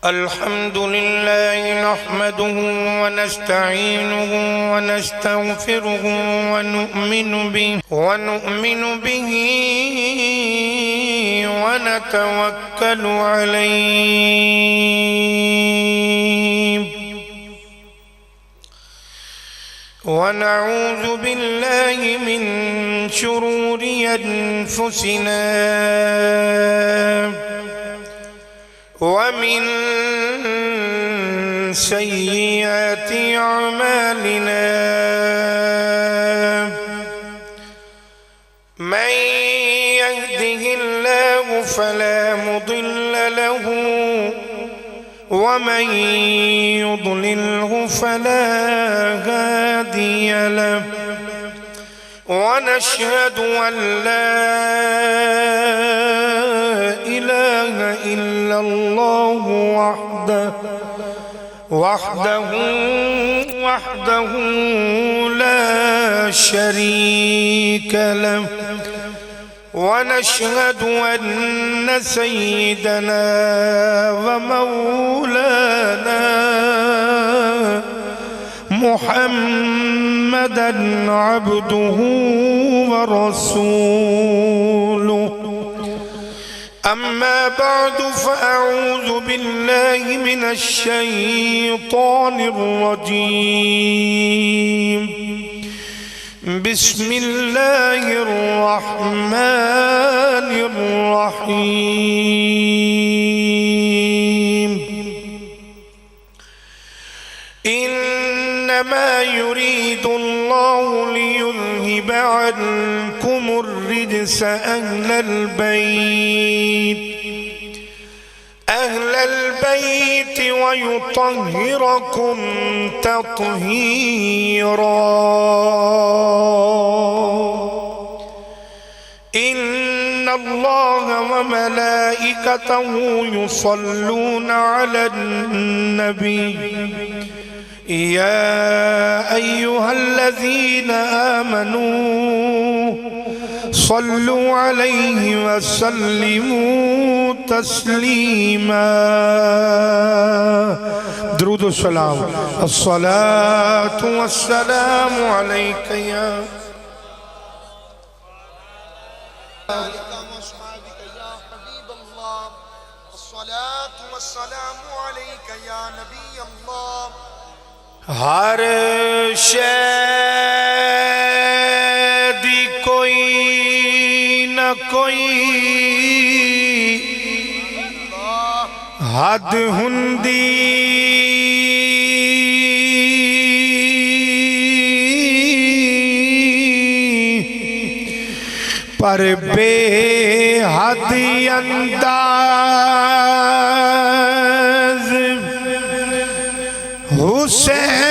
الحمد لله نحمده ونستعينه ونستغفره ونؤمن به ونتوكل عليه ونعوذ بالله من شرور أنفسنا ومن سيئات أعمالنا من يهده الله فلا مضل له ومن يضلله فلا هادي له ونشهد أن لا إله إلا الله وحده لا شريك له ونشهد أن سيدنا ومولانا محمدًا عبده ورسوله أما بعد فأعوذ بالله من الشيطان الرجيم بسم الله الرحمن الرحيم إنما يريد الله ليذهب عنكم الرجس أهل البيت ويطهركم تطهيرا إن الله وملائكته يصلون على النبي يا أيها الذين آمنوا صلوا عليه وسلموا تسليما درود السلام الصلاة والسلام عليك يا الصلاة والسلام عليك يا نبي الله ہر شے دی کوئی نہ کوئی حد ہندی پر بے حد انداز حسین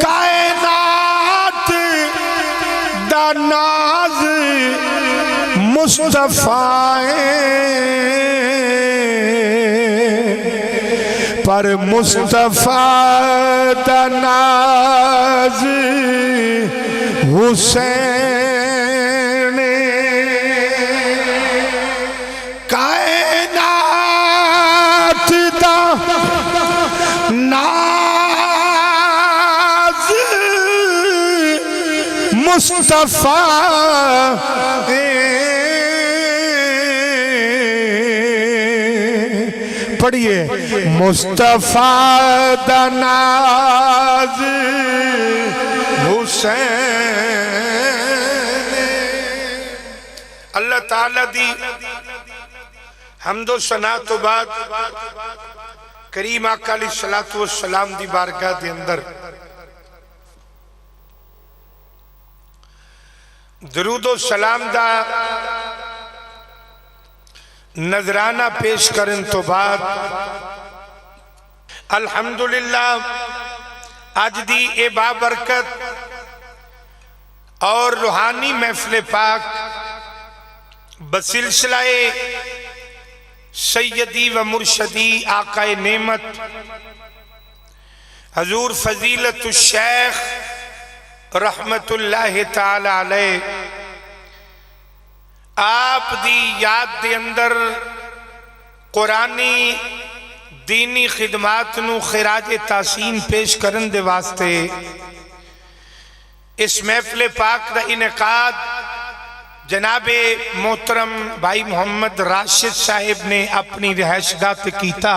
کائنات دا ناز مصطفیٰ پر مصطفیٰ دا ناز حسین کائنات دا ناز مصطفیٰ پڑھئے مصطفیٰ دا ناز حسین اللہ تعالیٰ دی حمد و ثنا تو بعد کریم آقا علیہ السلام دی بارگاہ دے اندر درود و سلام دا نظرانہ پیش کرن تو بعد الحمدللہ آج دی اے بابرکت اور روحانی محفل پاک بسلسلہ سیدی و مرشدی آقا نعمت حضور فضیلت الشیخ رحمت اللہ تعالی علیہ آپ دی یاد دے اندر قرآنی دینی خدمات نو خراج تحسین پیش کرن دے واسطے اس محفل پاک دا انعقاد جناب محترم بھائی محمد راشد صاحب نے اپنی رہائش گاہ تے کیتا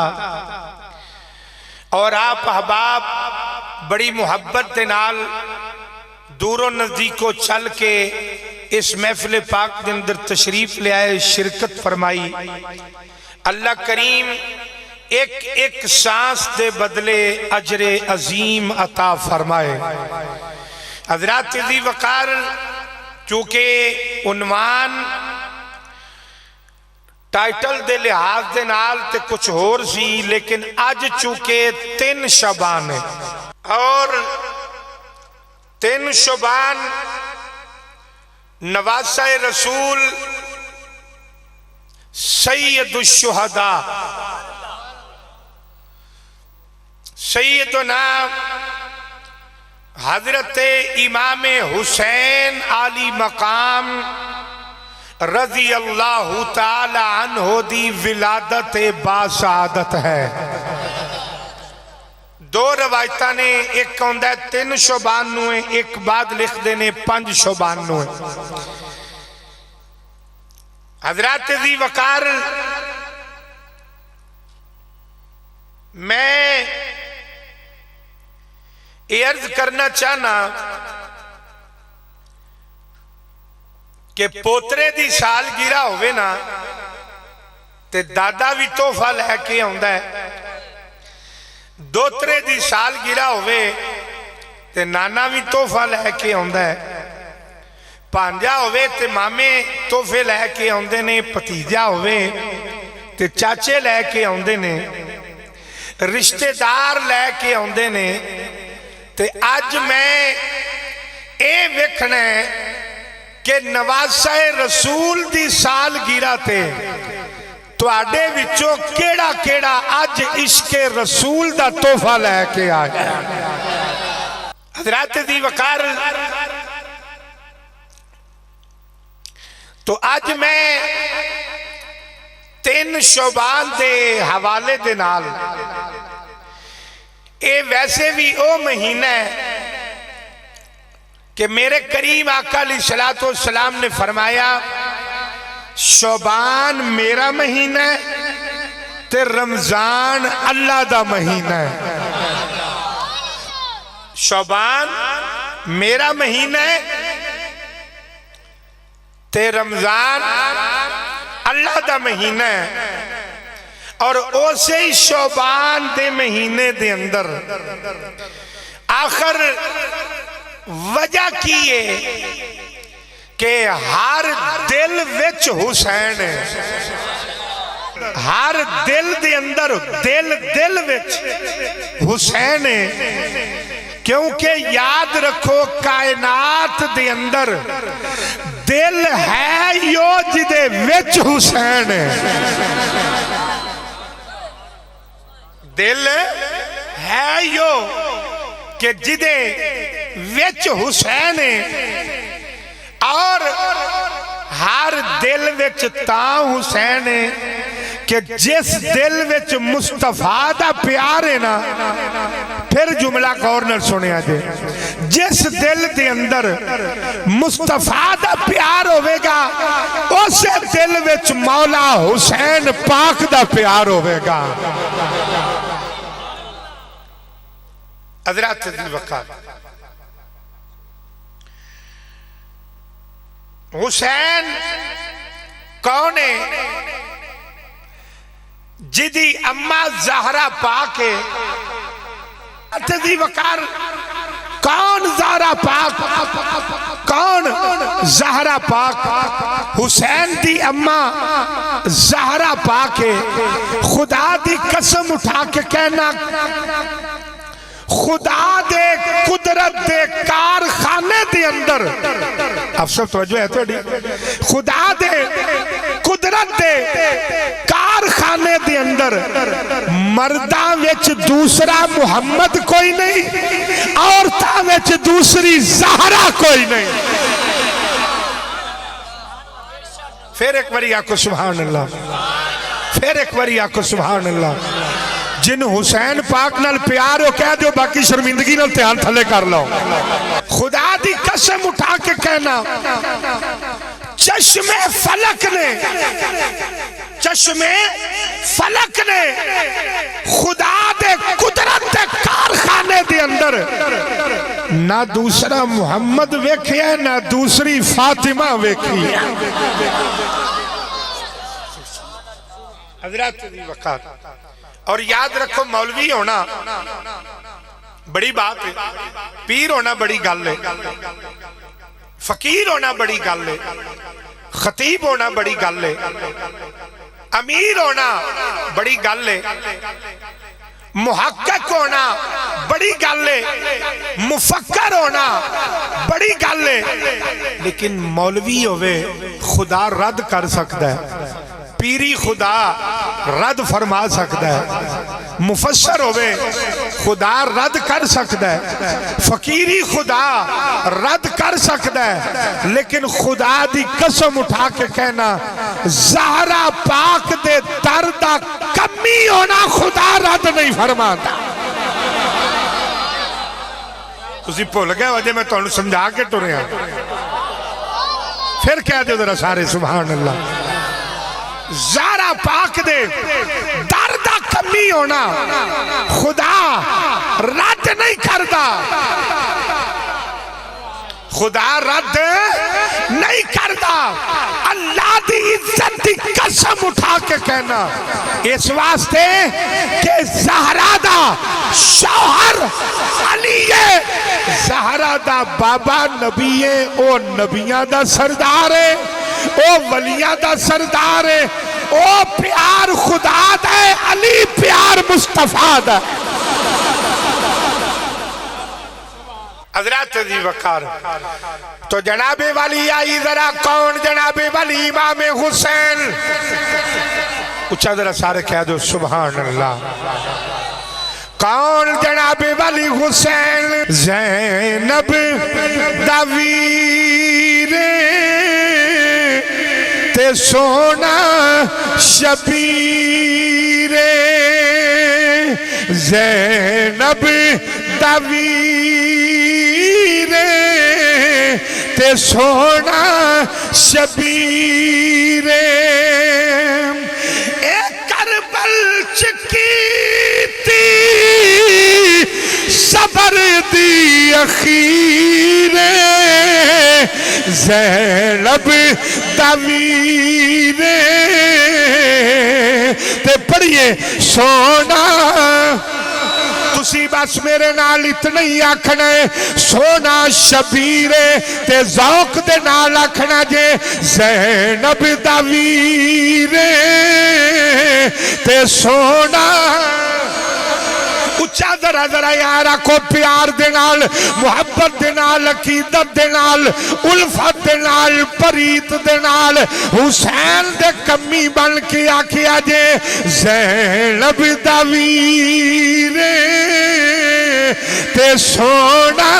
اور آپ احباب بڑی محبت دے نال دور و نزدیکو چل کے اس محفل پاک دے اندر تشریف لے آئے، شرکت فرمائی۔ اللہ کریم ایک ایک سانس دے بدلے اجر عظیم عطا فرمائے۔ حضرات ذی وقار، چونکہ عنوان ٹائٹل دے لحاظ دے نال تے کچھ اور سی، لیکن آج چونکہ 3 شعبان ہے اور 3 شعبان نواسہ رسول سید الشہداء سیدنا حضرت امام حسین علی مقام رضی اللہ تعالی عنہ دی ولادت باسعادت ہے۔ 2 روایتہ نے، ایک کہندہ ہے 3 شعبان نوئے، ایک بعد لکھ دینے 5 شعبان نوئے۔ حضرات ذی وقار، میں یہ عرض کرنا چاہنا کہ پوترے دی سال گرا ہوئے نا تے دادا بھی تحفہ لے کے آندا ہے، دوترے دی سال گرا ہوئے تے نانا بھی تحفہ لے کے آندا ہے، پانجا ہوئے تے مامے تحفے لے کے آندے نے، پتیجا ہوئے تے چاچے لے کے آندے نے، رشتہ دار لے کے آندے نے۔ تے آج میں اے ویکھنا ہے کہ نواسہ رسول دی سال گیرہ تے تو آڈے وچوں کیڑا کیڑا آج عشق رسول دا تحفہ لے کے آئے۔ حضرات ذی وقار، تو آج میں 3 شعبان دے حوالے دے نال، اے ویسے بھی او مہینہ ہے کہ میرے کریم آقا علیہ السلام نے فرمایا شعبان میرا مہینہ ہے تے رمضان اللہ دا مہینہ ہے۔ شعبان میرا مہینہ ہے تے رمضان اللہ دا مہینہ ہے، اور اسے شعبان دے مہینے دے اندر آخر وجہ کی ہے کہ ہر دل وچ حسین ہے، ہر دل دے اندر دل وچ حسین ہے، کیونکہ یاد رکھو کائنات دے اندر دل ہے یو جدے وچ حسین ہے، دل ہے یو کہ جدے وچ حسین ہے، اور ہر دل وچ تاں حسین ہے کہ جس دل وچ مصطفیٰ دا پیار ہے نا، پھر جملہ غور نال سنیا جے، جس دل دے اندر مصطفیٰ دا پیار ہوئے گا اس دل وچ مولا حسین پاک دا پیار ہوئے گا۔ حضرات ذی وقار، حسین کون ہے؟ جدی اماں زہرا پاک ہے۔ ذی وقار، کون زہرا پاک؟ کون زہرا پاک؟ حسین دی اماں زہرا پاک ہے۔ خدا دی قسم اٹھا کے کہنا، خدا دے قدرت دے کارخانے دے اندر، افسر توجہ ہے تو خدا دے قدرت قدرت دے کارخانے دے اندر مرداں وچ دوسرا محمد کوئی نہیں، عورتاں وچ دوسری زہرا کوئی نہیں۔ پھر ایک باری آکو سبحان اللہ، پھر ایک باری آکو سبحان اللہ۔ جن حسین پاک نال پیار ہو کہہ دیو، باقی شرمندگی نال تیان تھلے کر لو۔ خدا دی قسم اٹھا کے کہنا، چشم فلک نے، چشم فلک نے خدا دے قدرت دے کارخانے دے اندر نہ دوسرا محمد ویکھیا ہے نہ دوسری فاطمہ ویکھی ہے۔ حضرات دی وقات، اور یاد رکھو مولوی ہونا بڑی بات ہے، پیر ہونا بڑی گل ہے، فقیر ہونا بڑی گل ہے، خطیب ہونا بڑی گل ہے، امیر ہونا بڑی گل ہے، محقق ہونا بڑی گل ہے، مفکر ہونا بڑی گل ہے، لیکن مولوی ہوئے خدا رد کر سکتا ہے، پیری خدا رد فرما سکتا ہے، مفسر ہوئے خدا رد کر سکتا ہے، فقیری خدا رد کر سکتا ہے، لیکن خدا دی قسم اٹھا کے کہنا زہرا پاک دے درد کمی ہونا خدا رد نہیں فرماتا۔ تسی بھول گئے وجہ میں تانوں سمجھا کے ٹریا، پھر کہہ دے ذرا سارے سبحان اللہ۔ زہرا پاک دے درد کمی ہونا خدا رد نہیں کردا، خدا رد نہیں کردا۔ اللہ دی عزت دی قسم اٹھا کے کہنا اس واسطے کہ زہرا دا شوہر علی ہے، زہرا دا بابا نبی ہے، او نبیاں دا سردار ہے، او ولیاں دا سردار ہے، او پیار خدا دا ہے، علی پیار مصطفیٰ دا۔ حضرات دی وقار، تو جناب ولی آئی ذرا کون جناب ولی امام حسین؟ اچھا ذرا سارے کہہ دو سبحان اللہ۔ کون جناب ولی حسین؟ زینب دا ویر تے سونا شبیر، زینب دا ویر تے سونا شبیر، اے کربل چکیتی صبر دی اخیر، زینب دا ویر تے پڑھئے سونا، تسی بس میرے نال اتنا ہی آکھنا ہے سونا شبیر تے ذوق دے نال آکھنا جے زینب دا ویر تے سونا۔ اچھا ذرا ذرا یارا کو پیار دے نال، محبت دے نال، عقیدت دے نال، الفت دے نال، پریت دے نال حسین دے کمی بن کے آکھیا جے زینب دا ویر تے سونا۔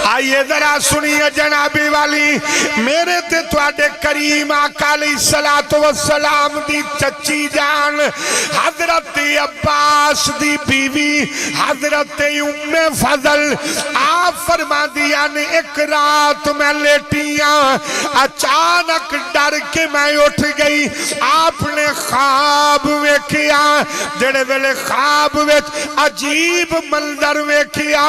آئیے ذرا سنیے جنابی والی، میرے تے تواڈے کریم آقا علیہ السلام دی چچی جان حضرت عباس دی بیوی حضرت ام فضل آپ فرما دیا نے ایک رات میں لیٹیاں، اچانک ڈر کے میں اٹھ گئی، آپ نے خواب ویکھیا، جڑے ویلے خواب وچ عجیب منظر ویکھیا،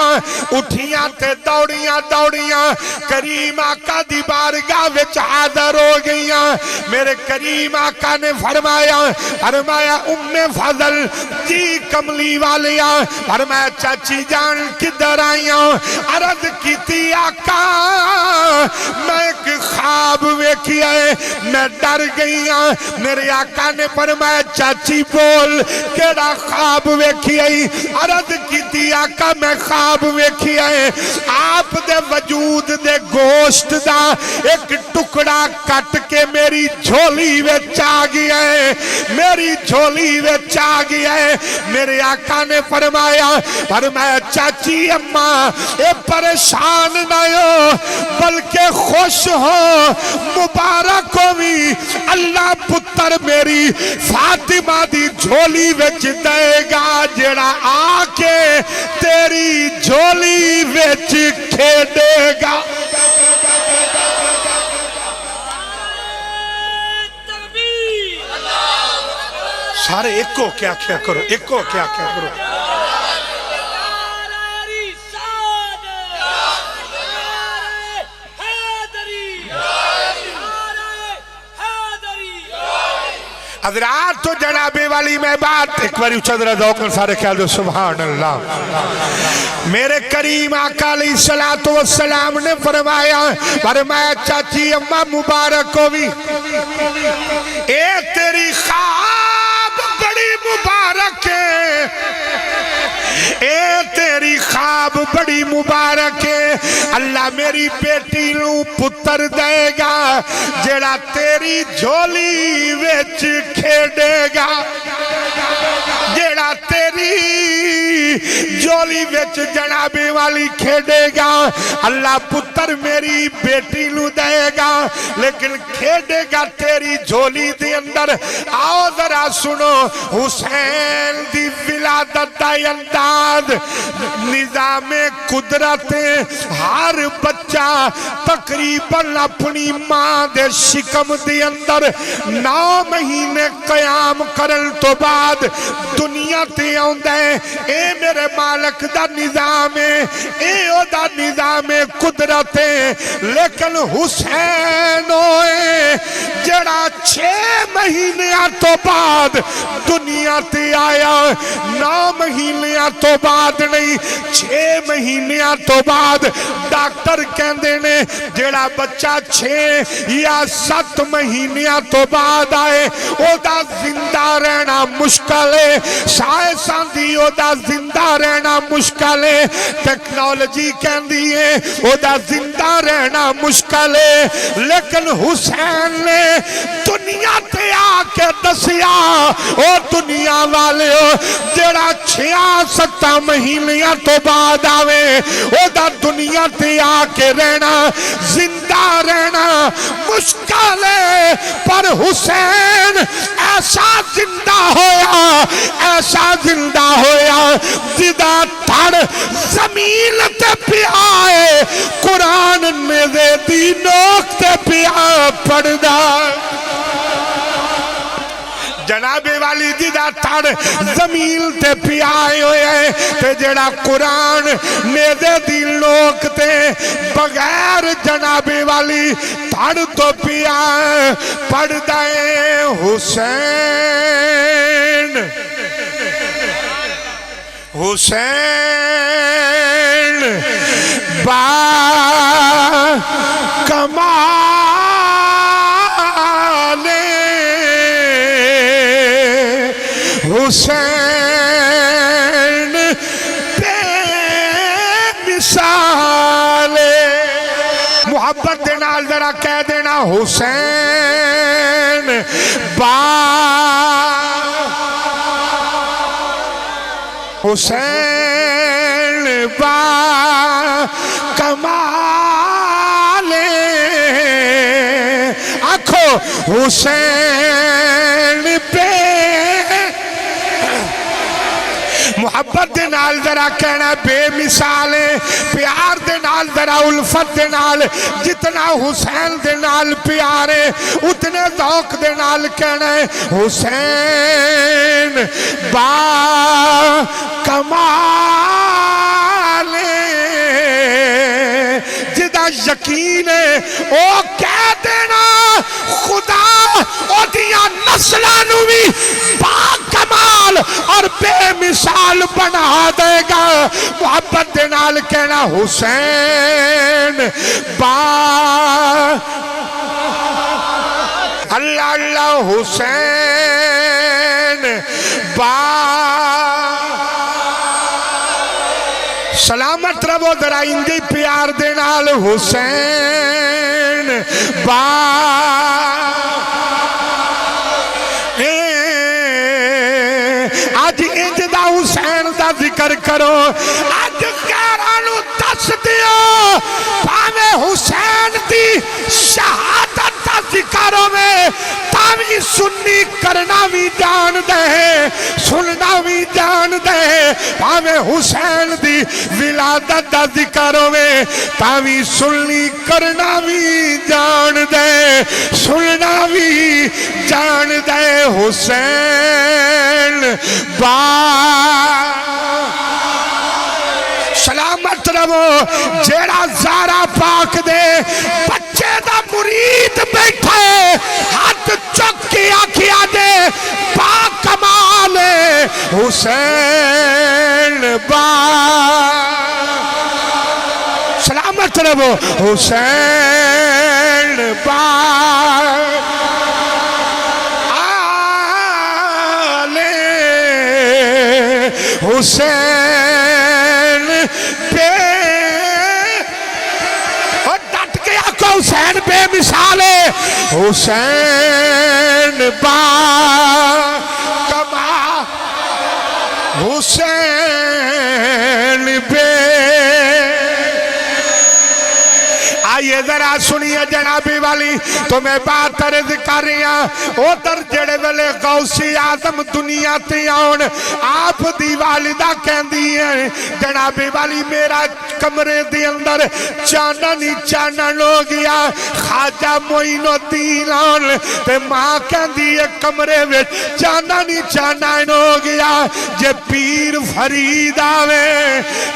اٹھیاں تے دوڑیاں دوڑیاں کریم آقا دی بارگاہ وچ حاضر ہو گئیاں۔ میرے کریم آقا نے فرمایا ام فضل جی کملی والیاں، فرمایا چاچی جان کدھر آئیاں؟ عرض کیتی آقا میں ایک خواب ویکھیا ہے، میں ڈر گئیاں۔ میرے آقا نے فرمایا چاچی بول کیڑا خواب ویکھیا ہے؟ عرض کیتی آقا میں خواب ویکھیا ہے، آپ آپ دے وجود دے گوشت دا ایک ٹکڑا کٹ کے میری جھولی وچ آ گیا ہے، میری جھولی وچ آ گیا ہے۔ میرے آقا نے فرمایا چاچی اماں اے پریشان نہ ہو بلکہ خوش ہو، مبارک ہووی، اللہ پتر میری فاطمہ دی جھولی وچ دے گا جڑا آ کے تیری جھولی وچ کھیڈے گا۔ سارے ایک کو کیا کیا کرو، ایک کو کیا کیا کرو۔ حضرات تو جنابے والی میں بات ایک باری اچھا درہ دوکن سارے خیال دو سبحان اللہ۔ میرے کریم آقا علیہ السلام نے فرمایا چاچی اممہ مبارک ہوئی، اے تیری خواب بڑی مبارک ہے، اے تیری خواب بڑی مبارک ہے، اللہ میری بیٹی نو پتر دے گا جڑا تیری جھولی وچ کھیڈے گا، جڑا تیری جھولی وچ جنابے والی کھیڈے گا، اللہ پتر میری بیٹی نو دے گا لیکن کھیڈے گا تیری جھولی دے اندر۔ آؤ ذرا سنو حسین دی ولادت دا انداز، نظام قدرت ہر بچہ تقریباً اپنی ماں دے شکم دے اندر 9 مہینے قیام کرن تو بعد دنیا تے آندا ہے۔ اے میرے مالک دا نظام ہے، اے او دا نظام قدرت ہے، لیکن حسین ہوئے جڑا 6 مہینیاں تو بعد دنیا تے آیا، 9 مہینیاں تو بعد نہیں 6 مہینیاں تو بعد ڈاکٹر کہندے نے جڑا بچہ 6 یا 7 مہینیاں تو بعد آئے او دا زندہ رہنا مشکل ہے، سائنساں دی او دا زندہ رہنا مشکل ہے، ٹیکنالوجی کہندی ہے او دا زندہ رہنا مشکل ہے، لیکن حسین نے دنیا تے آ کے دسیا او دنیا والے جڑا 6-7 مہینیاں تو بعد آوے او دا دنیا تے آ کے رہنا زندہ رہنا مشکل ہے، پر حسین ایسا زندہ ہویا، ایسا زندہ ہویا جدا تھڑ زمین تے پہ آئے قرآن میں دے دی نوک تے پہ پڑھدا۔ جنابے والی دیدہ تھڑ زمین تے پی آئے ہوئے تے جڑا قرآن میدے دی لوگ تے بغیر جنابے والی تھڑ تو پی آئے پڑھ دائے حسین حسین با کمال حسین بے مثال، محبت دے نال ذرا کہہ دینا حسین با حسین با کمال، آنکھو حسین بے محبت دے نال ذرا کہنا بے مثال ہے، پیار دے نال ذرا الفت دے نال جتنا حسین دے نال پیار ہے اتنے ذوق دے نال کہنا ہے حسین با کمال، جدا یقین ہے او کہہ دینا خدا او دیا نسلانو بھی با کمال اور بے مثال بنا دے گا۔ محبت دے نال کہنا حسین با اللہ اللہ حسین با سلامت رہو ذرا انجی پیار دے نال حسین با آج انج دا حسین دا ذکر کرو آج غیرانو دس دیو پاوے حسین دی شہادت دا ذکروں میں تاوی سنی کرنا بھی جان دے سننا بھی جان دے پاوے حسین دی ولادت دا ذکروں میں تاوی سنی کرنا بھی جان دے سننا بھی جان دے حسین با سلامت رہو جیڑا زارا پاک دے بچے دا مرید بیٹھے ہاتھ چک کے آکھیا دے پاک کمال حسین با سلامت رہو حسین با حسین بے اور ڈٹ کے آقا حسین بے مثال ہے حسین با کما حسین بے آئیے ذرا سنیے جنابی والی تو میں بات عرض کر رہی ہوں ادھر جڑے ویلے غوثی اعظم دنیا تے آن آپ دی والدہ کہندی ہیں جنابی والی میرا کمرے دے اندر چانن ہی چانن ہو گیا خواجہ معین الدین آن تے ماں کہندی ہے کمرے وچ چانن ہی چانن ہو گیا جے پیر فرید آوے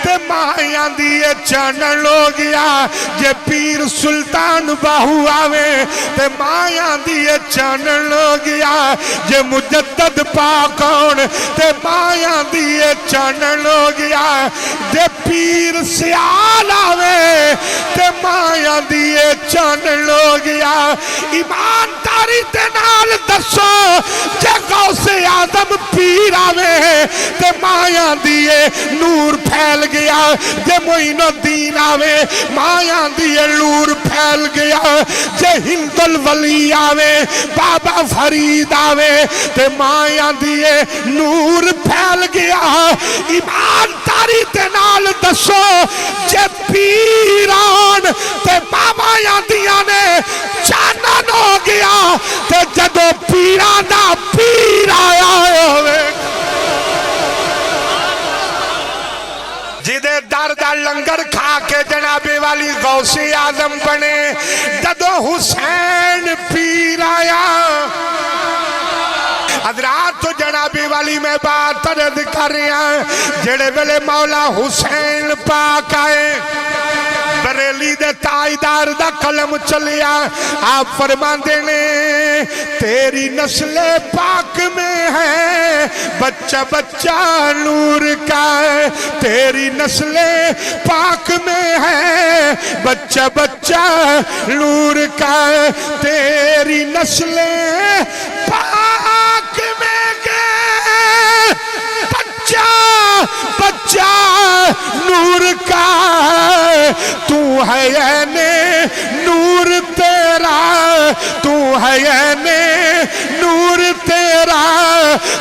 تے ماں آندی ہے چانن ہو گیا جے پیر سلطان باہو آوے تے ماں آندی ہے چانن ہو گیا جے مجدد پاک آن تے ماں آندی ہے چانن ہو گیا جے پیر سیال آوے تے ماں آندی ہے چانن ہو گیا ایمانداری تے نال دسو جے غوث اعظم پیر آوے تے ماں آندی ہے نور پھیل گیا جے معین الدین آوے ماں آندی ہے نور پھیل گیا جے ہند الولی آوے بابا فرید آوے تے ماں آندی ہے نور پھیل گیا ایمانداری تے نال دسو جے پیران تے بابا آندیاں نے چانن ہو گیا تے جدو پیران دا پیر آیا ہوئے جدے در در لنگر کھا کے جنابی والی غوث اعظم بنے جدو حسین پیر آیا حضرات تو جنابی والی میں بات عرض کر رہی ہیں جڑے ویلے مولا حسین پاک آئے بریلی دے تائیدار دا قلم چلیا آپ فرماندے نے تیری نسل پاک میں ہے بچہ بچہ نور کا تیری نسل پاک میں ہے بچہ بچہ نور کا تیری نسل پاک میں گئے بچہ بچہ نور کا تو ہے یعنی نور تیرا تو ہے یعنی نور تیرا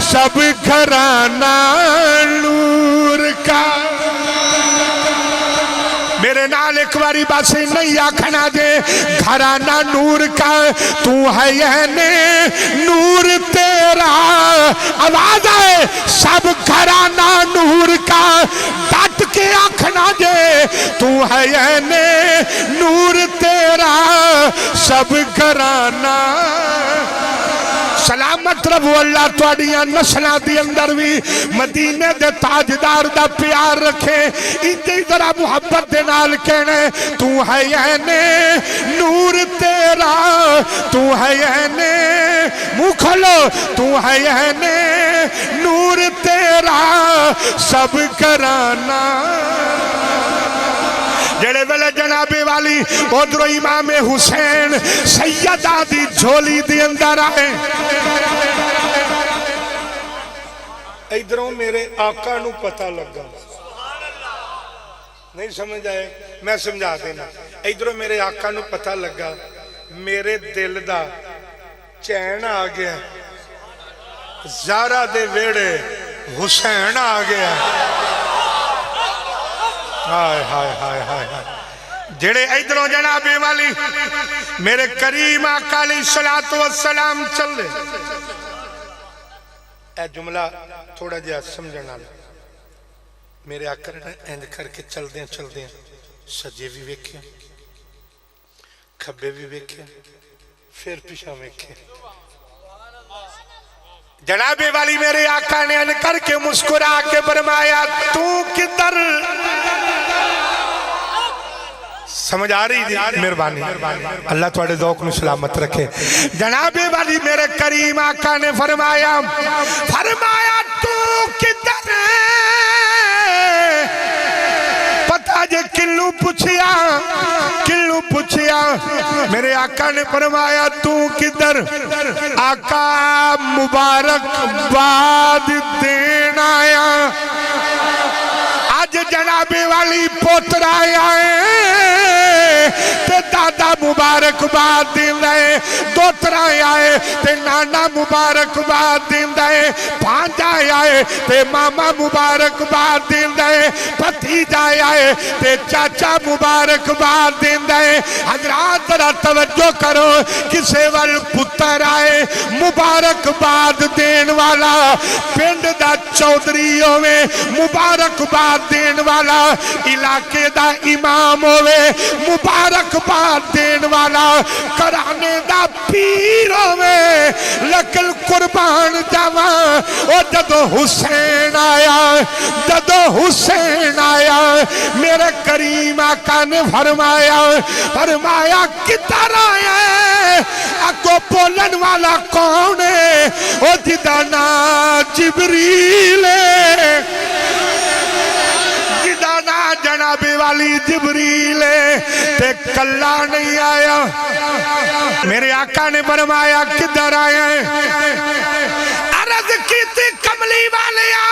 سب گھرانہ نور کا میرے نال ایک باری باسی نہیں آکھنا دے گھرانہ نور کا تو ہے یعنی نور تیرا آواز آئے سب گھرانہ نور کا ڈٹ کے آکھنا دے تو ہے یعنی نور تیرا سب گھرانہ سلامت رب اللہ توڑیاں نسلہ دی اندر بھی مدینے دے تاجدار دا پیار رکھے انجی ذرا محبت دے نال کہنے تو ہے یعنی نور تیرا تو ہے یعنی منہ کھولو تو ہے یعنی نور تیرا سب گھرانہ جڑے ویلے جنابی والی ادھرو امام حسین سیدہ دی جھولی دی اندر آئے ادھروں میرے آقا نو پتہ لگا نہیں سمجھ آئے؟ میں سمجھا دینا. ادھروں میرے آقا نو پتہ لگا میرے دل دا چین آ گیا, زہرا دے ویڑے حسین آ گیا. ہائے ہائے ہائے ہائے ہائے. جڑے ادھروں جناب والی میرے کریم آقا علیہ الصلوۃ والسلام چل دے. اے جملہ تھوڑا جہا سمجھنا والا. میرے آقا نے اینج کر کے چل دیں سجے بھی ویکھے, کھبے بھی ویکھے, پھر پیچھے ویکھے. جناب والی میرے آقا نے اینج کر کے مسکرا کے فرمایا تو کدھر. سمجھ آ رہی تھی؟ مہربانی, اللہ تھوڑے ذوق میں سلامت رکھے. جناب والی میرے کریم آقا نے فرمایا تو کدھر. پتہ جے کلو پوچھیا میرے آقا نے فرمایا تو کدھر. آقا مبارک باد دین آیا. آج جناب والی پوتر آیا ہے تے دادا مبارک باد دین ہے, دوتر آیا ہے تے نانا مبارک باد دین ہے, بھانجا آیا ہے تے ماما مبارک باد دین ہے, بھتیجا آیا ہے تے چاچا مبارک باد دین ہے. حضرات ذرا توجہ کرو, کسے وال پتر آئے مبارک باد دین والا, پنڈ دا چودھری ہوئے مبارک باد دین والا, علاقے دا امام ہوئے مبارک باد دین والا, کرانے دا پیر ہوئے لکل قربان جاواں. او جدو حسین آیا میرے کریم آقا نے فرمایا کدھر آیا ہے. اگو بولن والا کون ہے؟ او جدا نا جبریل ہے, جدا نا جناب والی جبریل ہے, تے کلا نہیں آیا. میرے آقا نے فرمایا کدھر آیا ہے. عرض کی تھی کملی والیا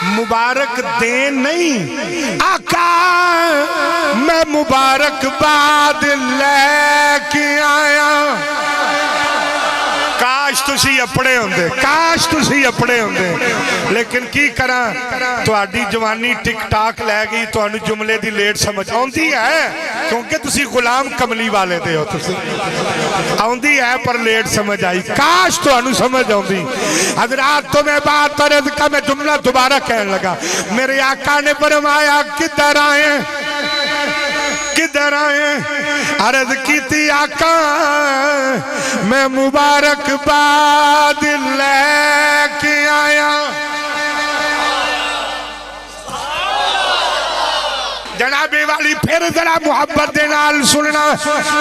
مبارک دین نہیں آقا, میں مبارک باد لے کے آیا. کاش تسی اپنے ہوندے, لیکن کی کراں تہاڈی جوانی ٹک ٹاک لے گئی, تہانوں جملے دی لیٹ سمجھ آوندی ہے کیونکہ تسی غلام کملی والے دے ہو, تسی آوندی ہے پر لیٹ سمجھ آئی. کاش تہانوں سمجھ آوندی. حضرات تو میں بات عرض کا میں جملہ دوبارہ کہنے لگا. میرے آقا نے فرمایا کدھر آئے. عرض کی تھی آقا میں مبارک باد لے کے آیا. جناب والی پھر ذرا محبت دے نال سننا,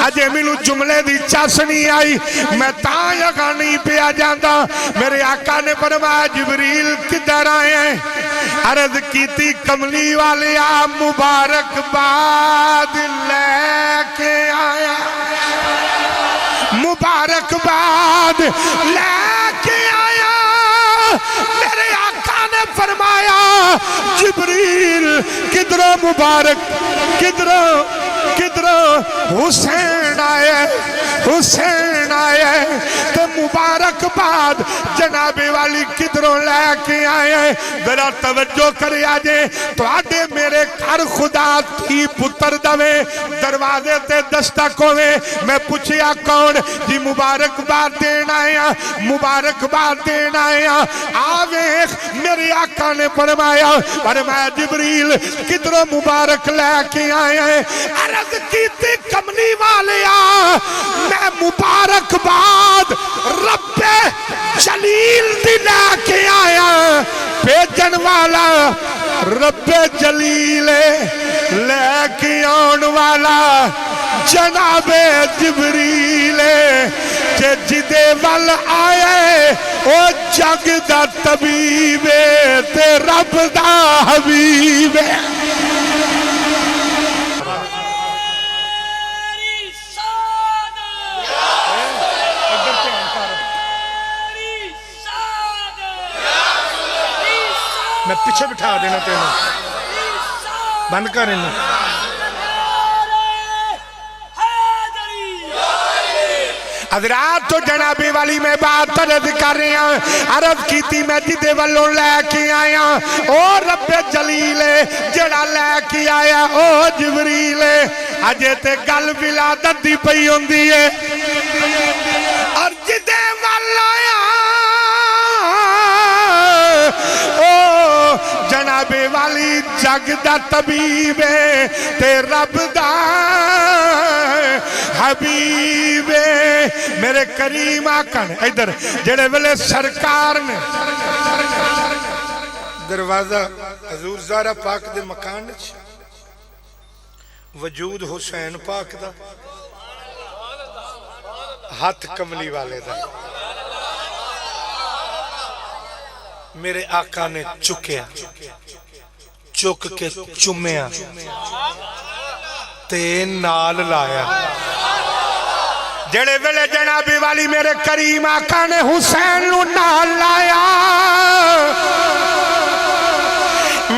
اجے مینوں جملے دی چس نہیں آئی, میں تاں جگہ نہیں پیا جاندا. میرے آقا نے فرمایا جبریل کدھر آئے ہیں. عرض کیتی کملی والے آ مبارک باد لے کے آیا, مبارک باد لے کے آیا. میرے آقا نے فرمایا جبریل کدھروں مبارک, کدھروں حسین آئے تو مبارک باد جناب والی کدھروں لے کے آئے. ذرا توجہ کرے آجے تو آدھے میرے گھر خدا تھی پتر دوے دروازے تے دستک ہوئے. میں پوچھیا کون جی مبارک باد دین آیا, مبارک باد دین آیا. آویخ میرے آقا نے فرمایا جبریل کدھروں مبارک لے کے آئے ہیں. عرض کی تھی کملی والے میں مبارک باد رب جلیل دی لے کے آیا. بھیجن والا رب جلیل لے کے آن والا جناب جبریل جدے وال آئے او جگ دا طبیب تے رب دا حبیب. میں پیچھے بٹھا دینا تینا. بند کریں حضرات تو جنابی والی میں بات عرض کر رہی ہوں عرض کی تھی میں جدے والوں لے کے آیا او رب جلیل جڑا لے کے آیا او جبریل اجے تے گل ولادت دی پئی ہوندی ہے اور جدے والا او جناب والی جگ دا طبیب تے رب دا حبیب میرے کریم آکن ادھر جڑے ویلے سرکار نے دروازہ حضور زہرا پاک دے مکان وجود حسین پاک دا ہاتھ کملی والے دا میرے آقا نے چکیا چک کے چمیا تے نال لایا جڑے ویلے جنابی والی میرے کریم آقا نے حسین نو نال لایا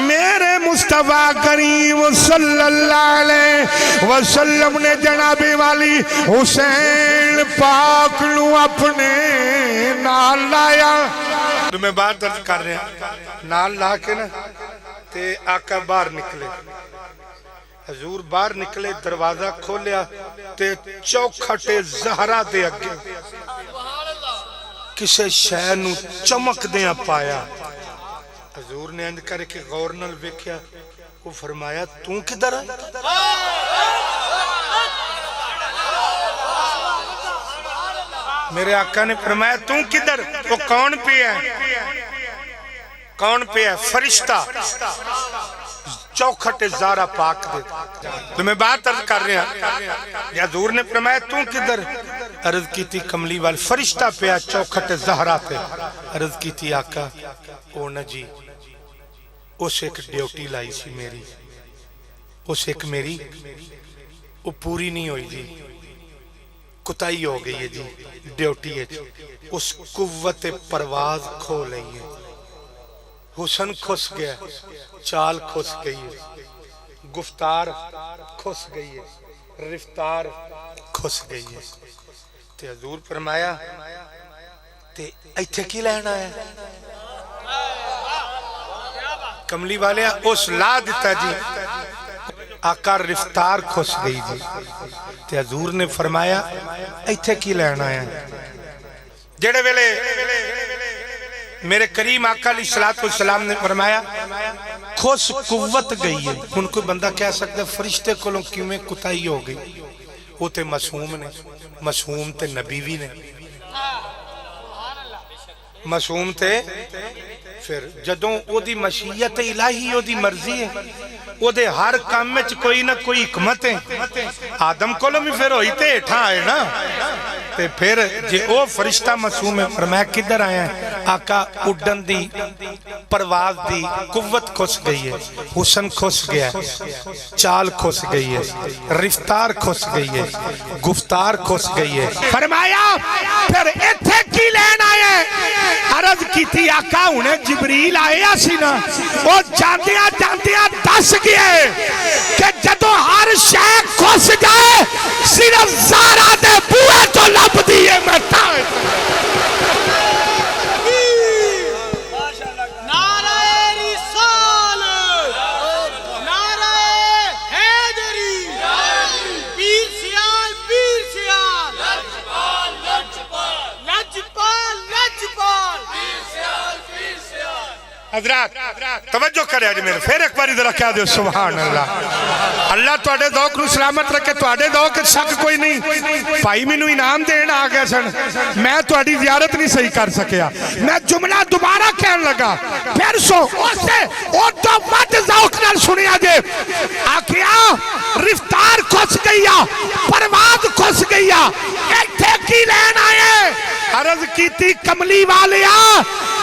میرے مصطفیٰ کریم صلی اللہ علیہ وسلم نے جنابی والی حسین پاک نو اپنے نال لایا تو میں بات درد کر رہے ہیں نال لا کے نا تے آقا باہر نکلے حضور باہر نکلے دروازہ کھولیا تے چوکھٹ زہرا دے اگے کسے شے نو چمک دیاں پایا حضور نے اند کر کے غور نال ویکھیا وہ فرمایا تو کدھر ہے میرے آقا نے فرمایا تو کدھر وہ کون پہ ہے کون پہ ہے فرشتہ چوکھٹ زہرا پاک دے تو میں بات عرض کر رہے ہیں حضور نے فرمایا تو کدھر عرض کی تھی کملی وال فرشتہ پہ چوکھٹ زہرا پہ عرض کی تھی آقا او نا جی اس ایک ڈیوٹی لائی سی میری اس ایک میری وہ پوری نہیں ہوئی جی کتائی ہو گئی ہے جی ڈیوٹی ہے جی اس قوت پرواز کھو لئی ہے حسن کھس گیا چال کھس گئی ہے گفتار کھس گئی ہے رفتار کھس گئی ہے تے حضور فرمایا تے ایتھے کی لینا ہے کملی والے اس لا دیتا جی آقا رفتار کھس گئی جی تے حضور نے فرمایا ایتھے کی لینا ہے جڑے ویلے میرے کریم آقا علیہ السلام نے فرمایا کھس قوت گئی ہے ان کو بندہ کہہ سکتا ہے فرشتے کولوں کیوں میں کتائی ہو گئی وہ تے معصوم نے معصوم تے نبی بھی نے معصوم تے پھر جدوں او دی مشیت الہی او دی مرضی ہے او دے ہر کام میں کوئی نہ کوئی حکمت ہے آدم کولوں بھی پھر ہوئی تے اٹھا آئے نا تے پھر جے او فرشتہ معصوم ہے فرمایا کدھر آیا ہے آقا اڈن دی پرواز دی قوت کھس گئی ہے حسن کھس گیا ہے چال کھس گئی ہے رفتار کھس گئی ہے گفتار کھس گئی ہے فرمایا پھر ایتھے کی لین آئے عرض کی تھی آقا انہیں جبریل آئے سی نا وہ جاندیاں جاندیاں دس گئے کہ جدو ہر شے کھس جائے صرف زہرا دے بوئے تو لب دیئے مرتا ہے حضرات توجہ کرے آج میرے پھر ایک باری ذرا کہہ دے سبحان اللہ اللہ تواڈے ذوق نو سلامت رکھے تواڈے ذوق شک کوئی نہیں بھائی مینوں انعام دین آ گئے سن میں تواڈی زیارت نہیں صحیح کر سکیا میں جملہ دوبارہ کہن لگا پھر سو اسے او تو ود ذوق نال سنیا جے آکھیا رفتار کھس گیا پرواز کھس گیا ایتھے کی لین آئے عرض کیتی کملی والیا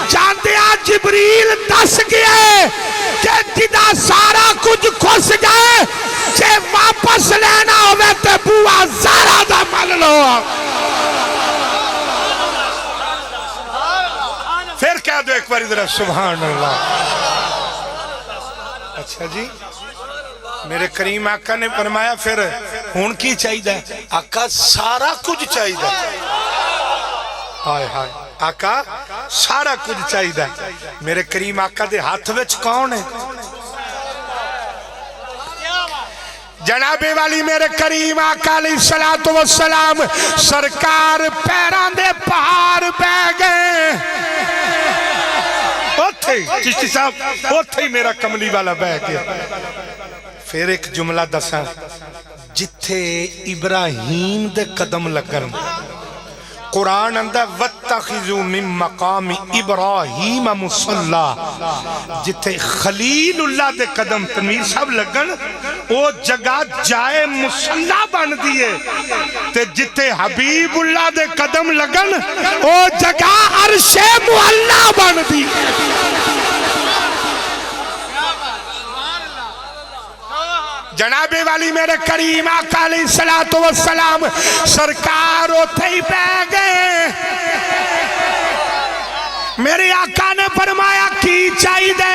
جاندیا جبریل دس گئے کہ جدا سارا کچھ کھس جائے جے واپس لینا ہوئے تے بوا زارا دا مل لو پھر کہہ دو ایک بار ادھر سبحان اللہ اچھا جی میرے کریم آقا نے فرمایا پھر ہون کی چاہیے؟ آقا سارا کچھ چاہیے. ہائے ہائے آقا سارا کچھ چاہیے. میرے کریم آقا دے ہاتھ وچ کون ہے؟ جناب والی میرے کریم آقا علیہ السلام سرکار پیران دے پہاڑ بہ گئے. چشتی صاحب اوتھے ہی میرا کملی والا بہ گیا. پھر ایک جملہ دساں، جتھے ابراہیم دے قدم لگن قرآن اندہ وَاتَّخِذُوا مِن مَقَامِ إِبْرَاهِيمَ مُصَلَّى، جتھے خلیل اللہ دے قدم تنویر صاحب لگن او جگہ جائے مصلہ بن دیئے، تے جتھے حبیب اللہ دے قدم لگن او جگہ عرش معلّہ بن دیئے. جناب والی میرے کریم آقا علیہ السلام سرکار اوتھے ہی بہ گئے. میرے آقا نے فرمایا کی چاہیے؟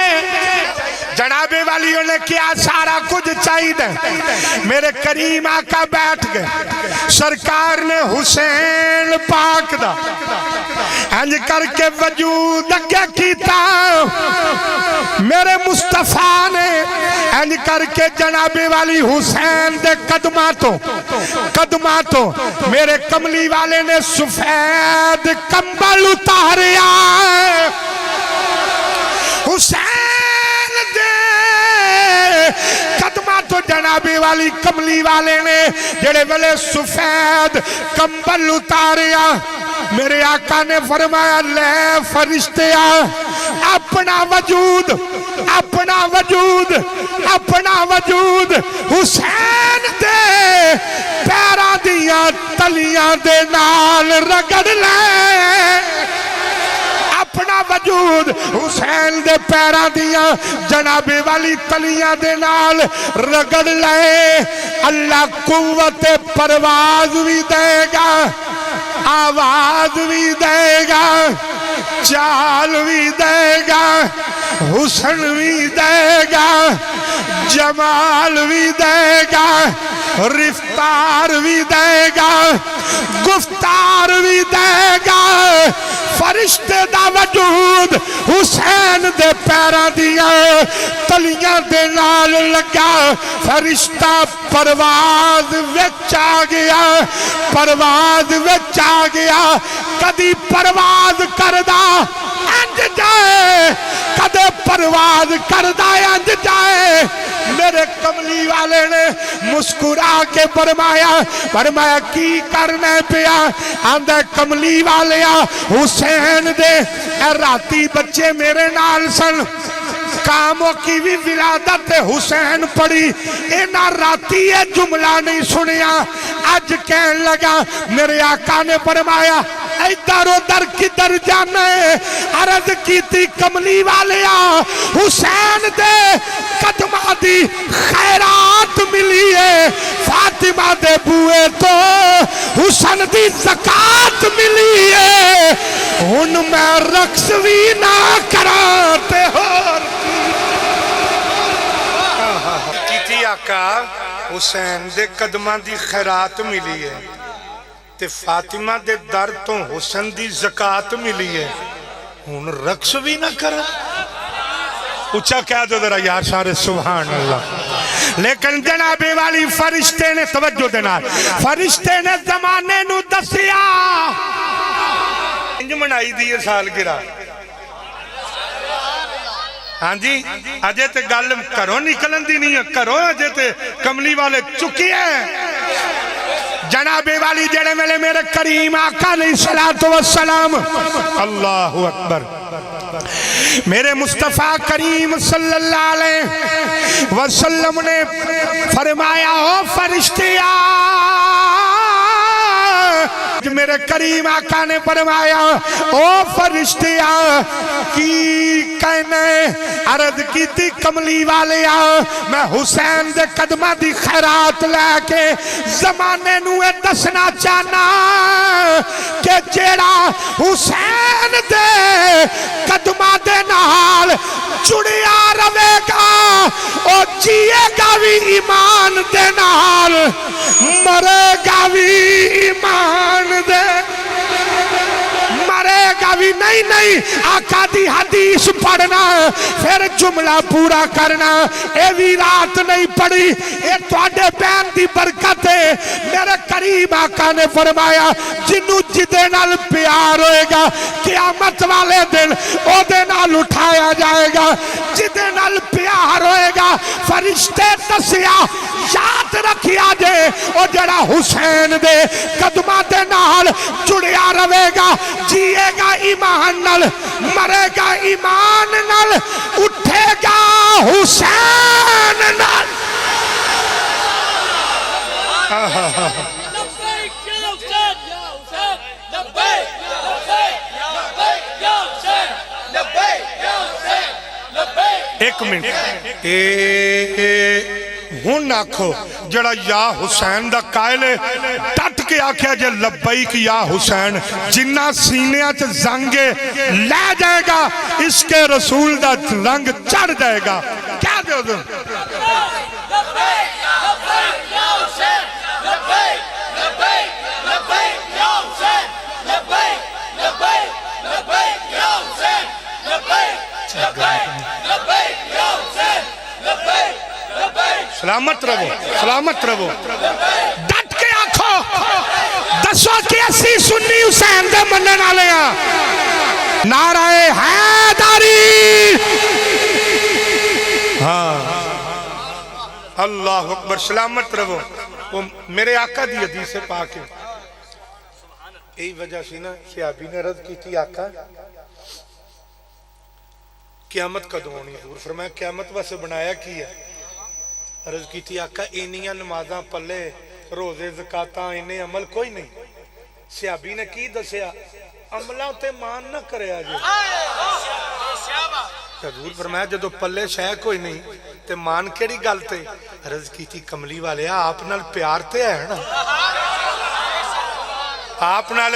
جناب والیوں نے کیا سارا کچھ چاہیے. میرے کریم آقا بیٹھ گئے. سرکار نے حسین پاک دا انج کر کے وجود اگے کیتا. میرے مصطفیٰ نے انج کر کے جناب والی حسین دے قدماں تو میرے کملی والے نے سفید کمبل اتاریا. حسین دے قدماں تو جناب والی کملی والے نے جڑے والے سفید کمبل اتاریا. میرے آقا نے فرمایا لے فرشتیا اپنا وجود حسین دے پیرا دیاں تلیاں دے نال رگڑ لے. اپنا وجود حسین دے پیرا دیاں جناب والی تلیاں دے نال رگڑ لے. اللہ قوت پرواز بھی دے گا، آواز بھی دے گا، چال بھی دے گا، حسن بھی دے گا، جمال بھی دے گا، رفتار بھی دے گا، گفتار بھی دے گا. فرشتے دا وجود حسین دے پیرا دیاں تلیاں دے نال لگا. فرشتہ پرواز وچ آ گیا. کدی پرواز کردا انج جائے، کدے پرواز کردا انج جائے. میرے کملی والے نے مسکرا کے فرمایا کی کرنے پیا؟ آندھا کملی والیا حسین دے راتی بچے میرے نال سن، کاموں کی بھی ولادت حسین پڑی. اینا راتی یہ جملہ نہیں سنیا. آج کہن لگا میرے آقا نے فرمایا ادھر ادھر کدھر جانے؟ عرض کی تھی کملی والیا حسین دے قدمہ دی خیرات ملی ہے، فاطمہ دے بوئے تو حسن دی زکاة ملی ہے. ان میں رقص بھی نہ کراتے ہو. کیتی آقا حسین دے قدمہ دی خیرات ملی ہے تے فاطمہ دے در تو حسن دی زکاة ملی ہے. ان رقص بھی نہ کرا. اچھا کہہ دو ذرا یار سارے سبحان اللہ. لیکن جناب والی فرشتے نے توجہ دینا، فرشتے نے زمانے نو دسیا انج منائی دی سال گرا. ہاں جی اجے تے گل کرو نکلن دی نہیں ہے، کرو اجے تے کملی والے چکی ہے. جناب والی جڑے ملے میرے کریم آقا علیہ السلام اللہ اکبر میرے مصطفیٰ کریم صلی اللہ علیہ وسلم نے فرمایا او فرشتیا، میرے کریم آقا نے فرمایا او فرشتیا کی کہنے؟ عرض کی تھی کملی والیا میں حسین دے قدمہ دی خیرات لے کے زمانے نوے دسنا چاہنا کہ جیڑا حسین دے قدمہ دے نال جڑیا روے گا او جیے گا بھی ایمان دے نال مرے گا بھی ایمان دے مرے گا بھی نہیں آقا دی حدیث پڑھنا پھر جملہ پورا کرنا اے بھی رات نہیں پڑھی اے تواڈے بین دی برکت ہے میرے قریب آقا نے فرمایا جنوں جدے نال پیار ہوئے گا قیامت والے دن او دے نال اٹھایا جائے گا جدے نال پیار ہوئے گا فرشتے دسیا یاد رکھیا جے او جڑا حسین دے قدماں دے نال جڑیا رہے گا جیے گا ایمان نال مرے گا ایمان نال اٹھے گا حسین نال ایک منٹ ہن آکھو جڑا یا حسین دا قائل ہے ٹٹ کے آکھیا جے لبیک یا حسین جنہ سینیاں چ زنگے لے جائے گا اس کے رسول دا رنگ چڑھ جائے گا کیا دے دو سلامت رہو ڈٹ کے آنکھو دسو کہ اسی سنی حسین دے منن والے ہاں نعرہ حیدری ہاں اللہ اکبر سلامت رہو میرے آقا دی حدیث پاک ہے یہی وجہ سی نا صحابی نے رد کی تھی آقا قیامت کدوں ہونی حضور فرمایا قیامت واسطے بنایا کی ہے عرض کی تھی آقا انیاں نمازاں پلے روزے زکاتاں انہیں عمل کوئی نہیں صحابی نے کی دسیا عملہ تے مان نہ کرے آجے حضور فرمایا جدو پلے شے کوئی نہیں تے مان کیڑی گل تے عرض کی تھی کملی والے آپ نال پیار تے ہے نا آپ نال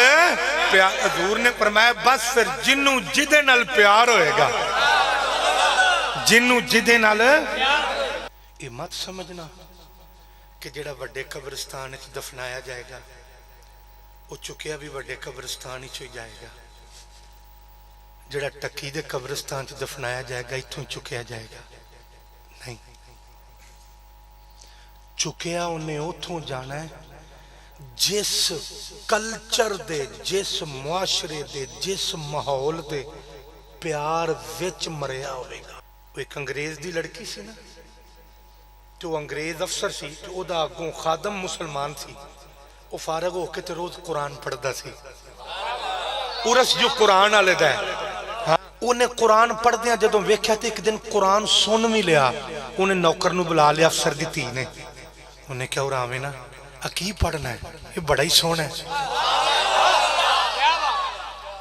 پیار حضور نے فرمایا بس پھر جنوں جدے نال پیار ہوئے گا جنوں جدے نال یہ مت سمجھنا کہ جڑا وڈے قبرستان وچ دفنایا جائے گا وہ چکیا بھی وڈے قبرستان وچ ہی جائے گا جڑا ٹکی دے قبرستان وچ دفنایا جائے گا ایتھوں چکیا جائے گا نہیں چکیا انہیں اوتھوں جانا ہے جس کلچر دے جس معاشرے دے جس ماحول دے پیار وچ مریا ہوئے گا وہ ایک انگریز دی لڑکی سی نا تو انگریز افسر سی تو او دا آگوں خادم مسلمان سی او فارغ ہو کے تے روز قرآن پڑھ دا سی ارس جو قرآن آلے دا ہے انہیں قرآن پڑھ دیا جدوں ویکھیا تے ایک دن قرآن سن بھی لیا انہیں نوکر نو بلا لیا افسر دی تھی نے انہیں کیا اراوے نا کی پڑھنا ہے یہ بڑا ہی سونا ہے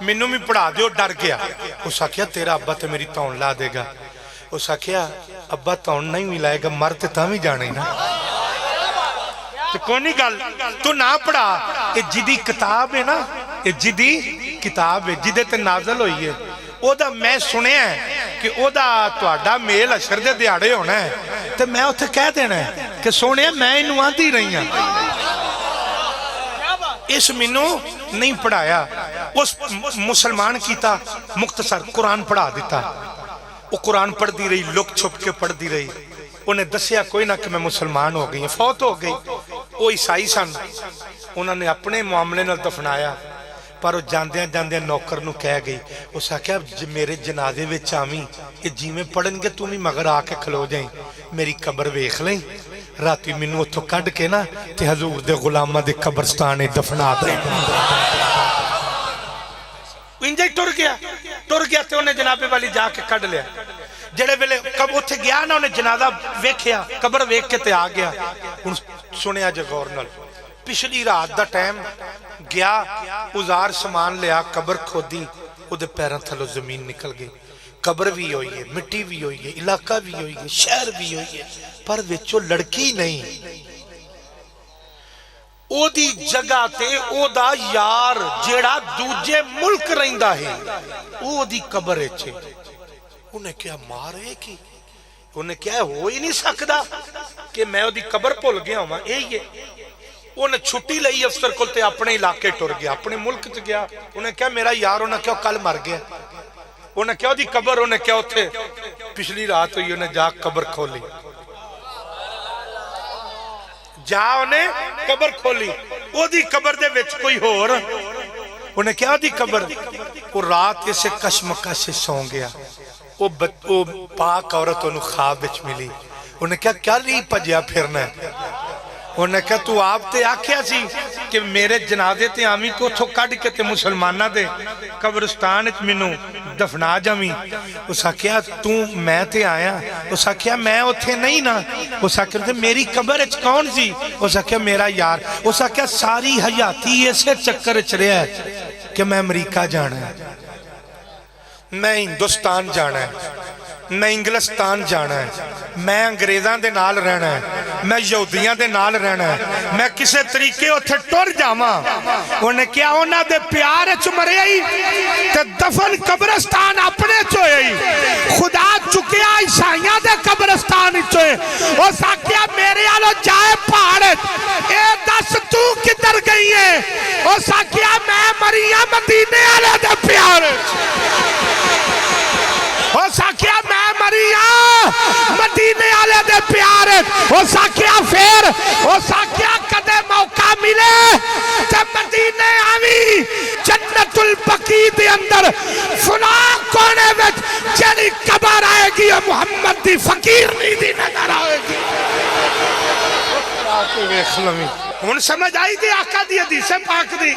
منو بھی پڑھا دے ڈر گیا اس آکھیا تیرا ابا تے میری تون لا دے گا اس آکھیا ابا تون نہیں ملائے گا مرتے تھا بھی جانے نا تو کونی گل تو نہ پڑھا یہ جدی کتاب ہے نا یہ جدی کتاب ہے جدے تے نازل ہوئی ہے او دا میں سنے ہیں کہ او دا توڑا میل اشر دے دیاڑے ہونا ہے تو میں اتھے کہہ دینا ہے کہ سونے میں انہوں آتی رہی ہیں اس منو نہیں پڑھایا اس مسلمان کیتا مختصر قرآن پڑھا دیتا وہ قرآن پڑھ دی رہی لک چھپ کے پڑھ دی رہی انہیں دسیا کوئی نہ کہ میں مسلمان ہو گئی فوت ہو گئی وہ عیسائی سن انہوں نے اپنے معاملے نال دفنایا پر وہ جاندیاں جاندیاں نوکر نو کہہ گئی اس آکھیا میرے جنازے وچ آویں یہ جی میں پڑھن گے تم ہی مگر آ کے کھلو جائیں میری قبر ویکھ لیں راتی مینوں اتھوں کڈ کے نا تے حضور دے غلاماں دے قبرستان دفنا دیں انجے ٹر گیا تے انہیں جنابے والی جا کے کڈ لیا جڑے ویلے کب اتھے گیا نا انہیں جنازہ ویکھیا قبر ویکھ کے تے آ گیا سنیا جے غور نال پچھلی رات دا ٹائم گیا ازار سامان لیا قبر کھودی او دے پیراں تھلوں زمین نکل گئی قبر بھی ہوئی ہے مٹی بھی ہوئی ہے علاقہ بھی ہوئی ہے شہر بھی ہوئی ہے پر وچوں لڑکی نہیں او دی جگہ تے او دا یار جیڑا دوجے ملک رہندا ہے او دی قبر اچھے انہیں کیا مارے کی انہیں کیا ہو ہی نہیں سکتا کہ میں دی قبر بھول گیا ہوں. یہی ہے. انہیں چھٹی لئی افسر کو تے اپنے علاقے ٹر گیا, اپنے ملک چ گیا. انہیں کیا میرا یار انہیں کیا کل مر گیا. انہیں کیا دی قبر, انہیں کیا اتھے پچھلی رات ہوئی, انہیں جا قبر کھولی, جا انہیں قبر کھولی. او دی قبر دے وچ کوئی ہور, انہیں کیا دی قبر, وہ رات اسے کشمکش سے سو گیا. وہ پاک عورت انہوں خواب وچ ملی. انہیں کیا نہیں پجیا پھرنا ہے. انہیں کہا تو آپ تے آکھیا سی کہ میرے جنازے تے آمی کو تھو کڑ کے تے مسلمانہ دے قبرستان اچ منو دفنا جامی. اس آکھیا تو میں تے آیا. اس آکھیا میں اتھے نہیں نا. اس آکھیا میری قبر اچ کون سی. اس آکھیا میرا یار. اس آکھیا ساری حیاتی ایسے چکر اچ رہا ہے کہ میں امریکہ جانا ہے, میں ہندوستان جانا ہے, میں انگلستان جانا ہے, میں انگریزاں دے نال رہنا ہے, میں یہودیاں دے نال رہنا ہے, میں کسے طریقے اتھے ٹر جاواں. انہیں کیا انہاں دے پیار اچ مرے ہی تے دفن قبرستان اپنے چوئے ہی. خدا چکیا عیسائیاں دے قبرستان چوئے. او ساکیا میرے آلو جائے پہاڑت, اے دس تو کدھر گئی ہے. او ساکیا میں مریا مدینے آلے دے پیار. او ساکیا میں مریا مدینے آلے دے پیار. او ساکیا پھر او ساکیا کدے موقع ملے تے مدینے آوی جنت البقیع دے اندر فلاں کونے وچ جڑی قبر آئے گی محمد دی فقیر نہیں دی نظر آئے گی. ہن سمجھ آئی دی آقا دی حدیث پاک دی.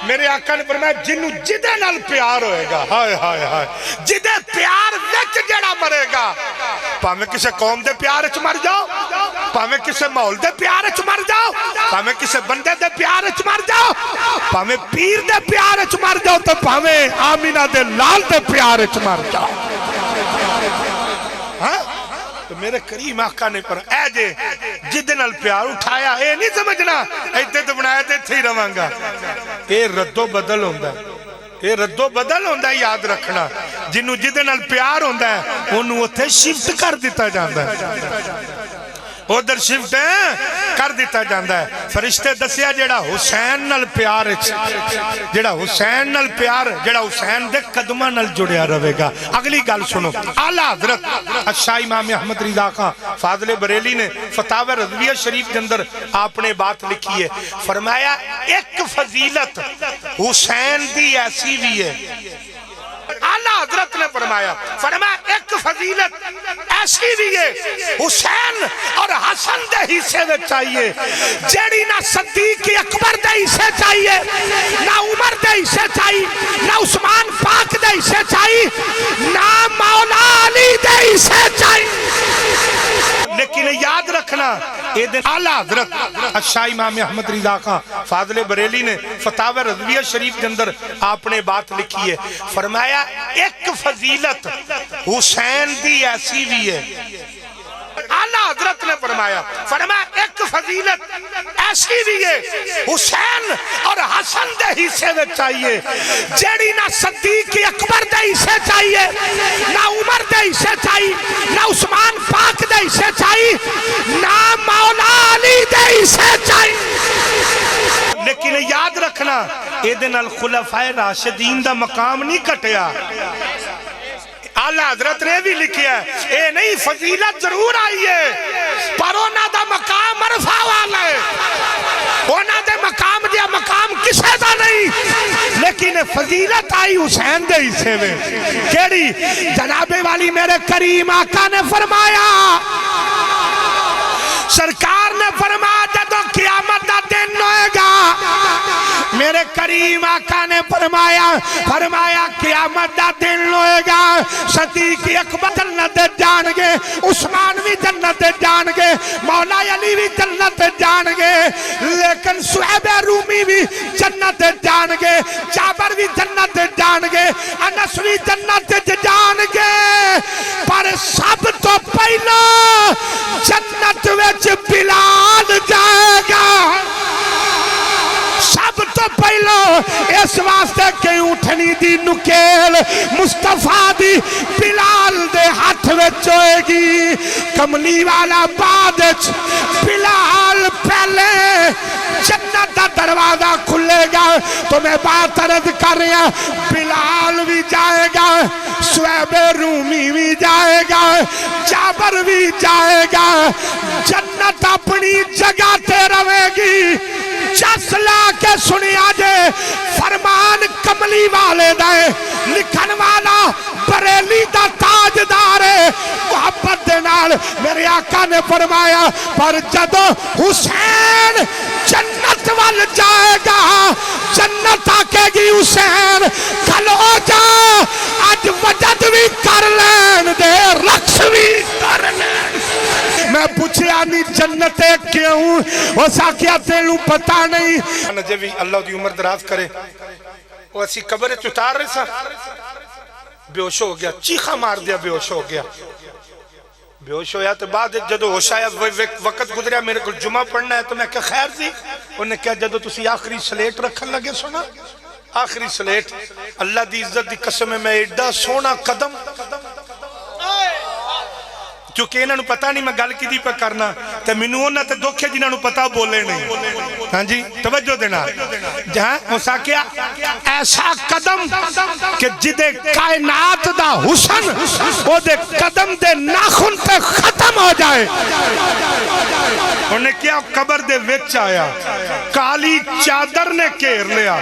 میرے آقا نے فرمایا جنوں جدے نال پیار ہوئے گا, ہائے ہائے ہائے, جدے پیار وچ جڑا مرے گا, پاویں کسے قوم دے پیار وچ مر جاؤ, پاویں کسے ماحول دے پیار وچ مر جاؤ, پاویں کسے بندے دے پیار وچ مر جاؤ, پاویں پیر دے پیار وچ مر جاؤ, تے پاویں آمینہ دے لال دے پیار وچ مر جاؤ. ہاں تو میرے کریم آقا نے پر اے جے جدے نال پیار اٹھایا, اے نہیں سمجھنا ایتے تو بنایا تے تھی رواں گا. اے رد و بدل ہوندہ ہے, اے رد و بدل ہوندہ ہے. یاد رکھنا جنہوں جدے نال پیار ہوندہ ہے انہوں اتھے شفٹ کر دیتا جاندہ ہے, ادھر شفٹ کر دیتا جاندہ ہے. فرشتے دسیا جڑا حسین نال پیار, جڑا حسین نال پیار, جڑا حسین دے قدمہ نال جڑیا روے گا. اگلی گل سنو, اعلیٰ حضرت شاہ امام احمد رضا خان فاضل بریلی نے فتاوی رضویہ شریف کے اندر آپ نے بات لکھی ہے. فرمایا ایک فضیلت حسین دی ایسی بھی ہے. اعلیٰ حضرت نے فرمایا ایک فضیلت ایسی بھی ہے حسین اور حسن دے حصے میں چاہیے جیڑی نہ صدیق اکبر دے حصے چاہیے, نہ عمر دے حصے چاہیے, نہ عثمان پاک دے حصے چاہیے, نہ مولا علی دے حصے چاہیے. لیکن یاد رکھنا اعلیٰ حضرت شاہ امام احمد رضا خان فاضل بریلی نے فتاوی رضویہ شریف کے اندر آپ نے بات لکھی ہے. فرمایا ایک فضیلت حسین دی ایسی بھی ہے. اعلیٰ حضرت نے فرمایا ایک فضیلت ایسی بھی ہے حسین اور حسن دے حصے میں چاہیے جیڑی نہ صدیق اکبر دے حصے چاہیے, نہ عمر دے حصے چاہیے, نہ عثمان پاک دے حصے چاہیے, نہ مولا علی دے حصے چاہیے. لیکن یاد رکھنا اے دے نال خلفائے راشدین دا مقام نہیں کٹیا. اعلیٰ حضرت نے بھی لکھیا ہے اے نہیں فضیلت ضرور آئی ہے پر اونا دا مقام عرفہ والا ہے, اونا دے مقام دیا مقام کسے دا نہیں, لیکن فضیلت آئی حسین دے حصے میں. کیڑی جناب والی میرے کریم آقا نے فرمایا, سرکار نے فرمایا جدو قیامت دا دن ہوئے گا, میرے کریم آقا نے فرمایا قیامت دا دن ہوئے گا, صدیق اکبر جنت جان گے, عثمان بھی جنت جان گے, مولا علی بھی جنت جان گے, لیکن صہیب رومی بھی جنت جان گے, جابر بھی جنت جان گے, انس بھی جنت جان گے, پر سب تو پہلا جنت وچ بلال جائے گا. سب تو پہلا اس واسطے کہ اٹھنی دی نکیل مصطفیٰ دی بلال دے ہاتھ میں ہوئے گی، کملی والا بعد بلال پہلے جنت دا دروازہ کھلے گا۔ تو میں بات عرض کر رہا، بلال بھی جائے گا، صہیب رومی بھی جائے گا، جابر بھی جائے گا، جنت اپنی جگہ تے رہے گی۔ جس لا کے سنیا جے فرمان کملی والے دے، لکھن والا بریلی دا تاجدار ہے، محبت دے نال میرے آقا نے فرمایا پر جدو حسین جنت وال جائے گا، جنت آکے گی حسین کھلو جا، آج وجد بھی کر لین دے، رقص بھی کر لین۔ میں پوچھیا نہیں جنت کیوں، وہ ساکیا تیلو پتا نہیں۔ نجے بھی اللہ دی عمر دراز کرے، وہ اسی قبر چتار رہے سا، بے ہوش ہو گیا، چیخا مار دیا، بے ہوش ہو گیا۔ بے ہوش ہویا تو بعد جدو ہوش آیا وقت گزریا، میرے کو جمعہ پڑھنا ہے تو میں کہا خیر سی، انہوں نے کہا جدو تسی آخری سلیٹ رکھن لگے سونا، آخری سلیٹ، اللہ دی عزت دی قسم میں ایڈا سونا قدم، کیونکہ انہوں نے پتا نہیں میں گل کی دی پہ کرنا، تو منو انہوں نے دکھے جنہوں نے پتا بولے نہیں۔ ہاں جی توجہ دینا، جہاں اسا کیا ایسا قدم کہ جدے کائنات دا حسن وہ دے قدم دے ناخن تے ختم ہو جائے۔ انہوں نے کیا قبر دے وچ آیا، کالی چادر نے کیر لیا۔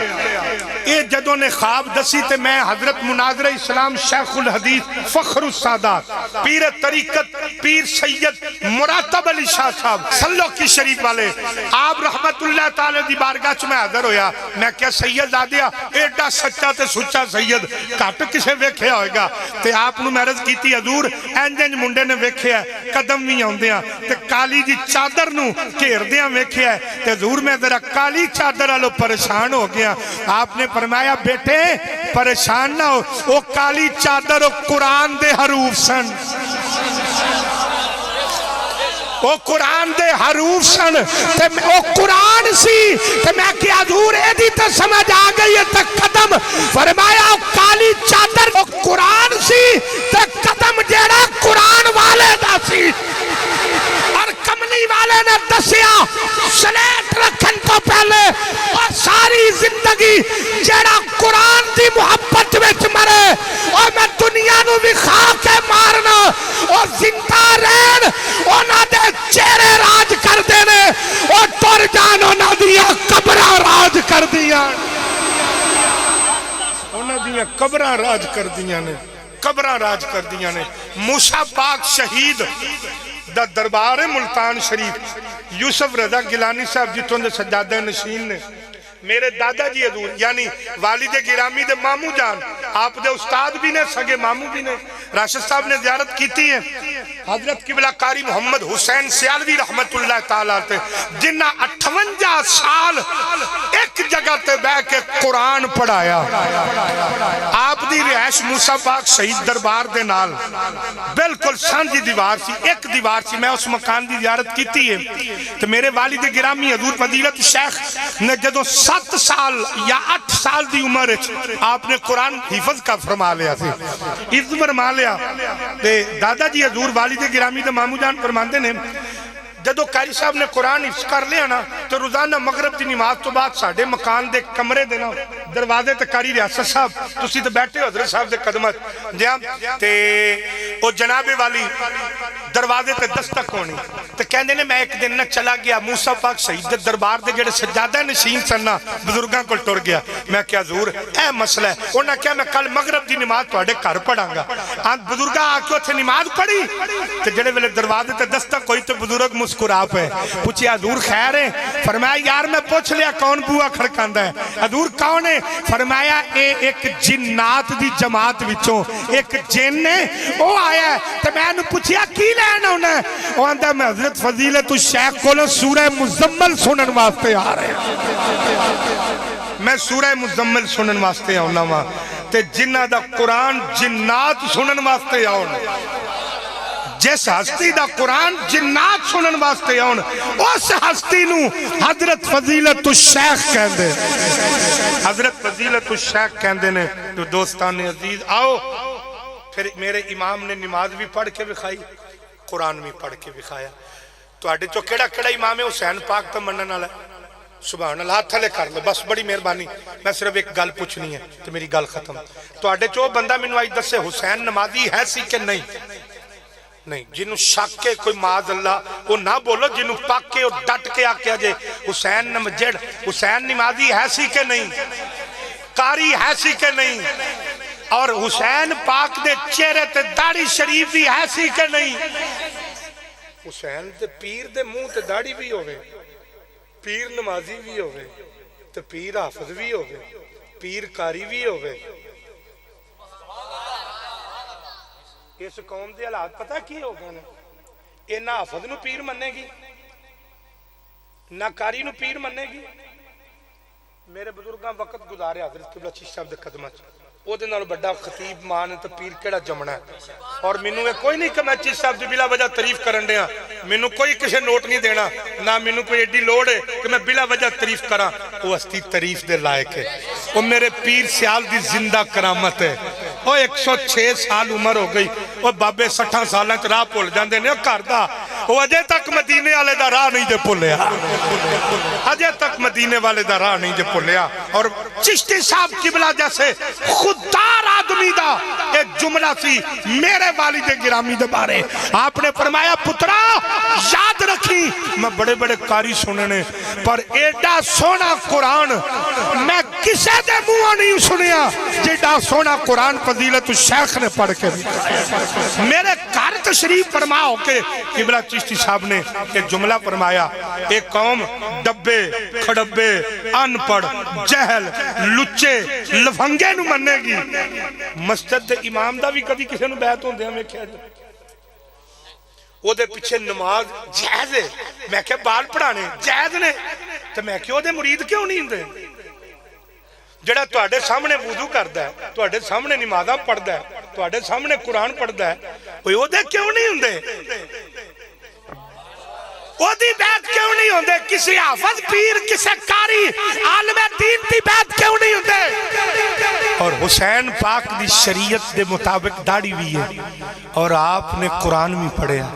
اے جدوں نے خواب دسی تے میں حضرت مناظر اسلام شیخ الحدیث فخر السادات پیر طریقت پیر سید مراتب علی شاہ صاحب سلو کی شریف والے آپ رحمت اللہ تعالی دی بارگاہ چ میں حاضر ہویا۔ میں کیا سید آدیا ایڈا سچا تے سچا سید کٹ کسے ویکھیا ہوئے گا، تے آپ نو محرض کیتی حضور اینجنج منڈے نے ویکھیا قدم بھی آندیاں تے کالی دی چادر نو گھیر دیاں ویکھیا ہے، تے حضور میں ذرا کالی چادر والو پریشان ہو گیا۔ آپ نے فرمایا بیٹے پریشان نہ ہو، وہ کالی چادر وہ قرآن دے حروف سن، وہ قرآن دے حروف سن، وہ قرآن سی، تے میں کیا حضور ایدی تے سمجھ آگئی ہے تے قدم فرمایا وہ کالی چادر وہ قرآن سی تے قدم جیڑا قرآن والے دا سی۔ اور کملی والے نے دسیا سلیٹ رکھن تو پہلے اور ساری زندگی جیڑا قرآن دی محبت وچ مرے اور میں دنیا نو بھی کھا کے مارنا اور زندہ رہن اونا دے چہرے راج کر دینے اور ٹر جان اونا دیا قبرہ راج کر دیا، اونا دیا قبرہ راج کر دیا نے، قبرہ راج کر دیا نے۔ موسیٰ پاک شہید دا دربار ملتان شریف یوسف رضا گیلانی صاحب جتوں دے سجادہ نشین نے، میرے دادا جی حضور یعنی والد گرامی دے مامو جان، آپ دے استاد بھی نے سگے مامو بھی نے، راشد صاحب نے زیارت کیتی ہے حضرت قبلہ قاری محمد حسین سیالوی رحمت اللہ تعالیٰ تے، جنہ 58 سال ایک جگہ تے بے کے قرآن پڑھایا۔ آپ دی رہائش موسیٰ پاک شہید دربار دے نال بلکل سانجی دیوار سی، ایک دیوار سی، میں اس مکان دی زیارت کیتی ہے تو میرے والد گرامی حضور فضیلت شیخ نے جدو 7 سال یا 8 سال دی عمر آپ نے قرآن حفظ کا فرما لیا تھے، حفظ فرما لیا۔ دادا جی حضور والد گرامی دے مامو جان فرماندے نے جدو قاری صاحب نے قرآن حفظ کر لیا نا تو روزانہ مغرب دی نماز تو بعد ساڑھے مکان دے کمرے دینا دروازے تے قاری ریاست صاحب تسی تے بیٹھے حضرت صاحب دے قدمت جہاں تے او جناب والی دروازے تے دستک ہونی تے کہندے نے میں ایک دن نہ چلا گیا موسیٰ پاک شہید دے دربار دے جڑے سجادہ نشین سننا بزرگاں کو ٹر گیا۔ میں کیا حضور اے مسئلہ ہے، انہاں کیا میں کل مغرب دی نماز تواڈے گھر پڑھاں گا، بزرگاں آ کے اوتھے نماز پڑھی تے جڑے ویلے دروازے تے دستک ہوئی تے بزرگ مسکرا پے، پوچھیا حضور خیر ہے؟ فرمایا یار میں پوچھ لیا کون بوا کھڑکاندا ہے؟ حضور کون ہے؟ فرمایا اے ایک جنات دی جماعت وچوں ایک جن ہے وہ آیا ہے تے میں نے پوچھیا کی لینا انہیں؟ وہ آندا میں حضرت فضیلت الشیخ کولوں سورہ مزمل سنن واسطے آ رہے ہیں، میں سورہ مزمل سنن واسطے آنا وا تے جنہ دا قرآن جنات سنن واسطے آن، جس ہستی دا قرآن جنات سنن واسطے آن اس ہستی نو حضرت فضیلت الشیخ کہندے، حضرت فضیلت الشیخ کہندے نے۔ تو دوستان عزیز آؤ پھر میرے امام نے نماز بھی پڑھ کے بکھائی، قرآن بھی پڑھ کے بکھایا۔ تو آڈے چو کیڑا کیڑا امام ہے حسین پاک تو منن والا ہے؟ سبحان اللہ، ہاتھ تھلے کر لو بس، بڑی مہربانی، میں صرف ایک گل پوچھنی ہے تو میری گل ختم۔ تو آڈے چو بندہ مینوں آج دسے حسین نمازی ہے سی کہ نہیں؟ نہیں، جنہوں شک کے کوئی معاذ اللہ وہ نہ بولو، جنہوں پاک کے اور ڈٹ کے آکیا جے حسین نمازی ہے سی کہ نہیں، قاری ہے سی کہ نہیں، اور حسین پاک دے چہرے تے داڑھی شریف بھی ہے سی کہ نہیں؟ حسین دے پیر دے منہ تے داڑھی بھی ہوئے، پیر نمازی بھی ہوئے، تو پیر حافظ بھی ہوئے، پیر قاری بھی ہوئے۔ اس قوم دے حالات پتہ کی ہو گئے نا، یہ نہ حافظ نو پیر مننے گی نہ قاری نو پیر مننے گی۔ میرے بزرگاں وقت گزارے حضرت قبلہ چشتی صاحب دے قدمہ چ، او دے نال بڑا خطیب مان تے پیر کیڑا جمنا ہے۔ اور مینوں یہ کوئی نہیں کہ میں چشتی صاحب دی بلا وجہ تعریف کرن دیا، مینوں کوئی کسے نوٹ نہیں دینا، نہ مینوں کوئی ایڈی لوڑ ہے کہ میں بلا وجہ تعریف کراں۔ وہ ہستی تعریف دے لائق ہے، وہ میرے پیر سیال دی زندہ کرامت ہے۔ وہ 106 سال عمر ہو گئی، وہ بابے 60 سالہ چ راہ بھول جاندے نے گھر دا، وہ اجے تک مدینے والے دا راہ نہیں جے بھولیا، اجے تک مدینے والے دا راہ نہیں جے بھولیا۔ اور چشتی صاحب قبلہ جیسے خوددار آدمی دا ایک جملہ سی میرے والد گرامی دے بارے، آپ نے فرمایا پترا یاد رکھی، میں بڑے بڑے قاری سننے پر ایڈا سونا قرآن میں کسے دے منہ نہیں سنیا جیڈا سونا قرآن فضیلت الشیخ نے پڑھ کے میرے گھر تشریف فرما ہو کے قبلہ چشتی صاحب نے ایک جملہ فرمایا، ایک قوم ڈبے کھڑبے ان پڑھ جہل لچے لفنگے نو مننے گی۔ مسجد دے امام دا بھی کبھی کسی نو بیعت ہوندے ہمیں کیا جائے، وہ دے پیچھے نماز جائز ہے، میں کہ بال پڑھانے جائز نے، تو میں کہ وہ دے مرید کیوں نہیں دے؟ جڑا تواڈے سامنے وضو کردا ہے، تواڈے سامنے نمازاں پڑھدا ہے، تواڈے سامنے قرآن پڑھدا ہے، وہ دے کیوں نہیں ہوندے؟ وہ دی بیعت کیوں نہیں ہوندے؟ کسی حافظ پیر کسی قاری عالم دین دی بیعت کیوں نہیں ہوندے؟ اور حسین پاک دی شریعت دے مطابق داڑھی بھی ہے اور آپ نے قرآن بھی پڑھیا،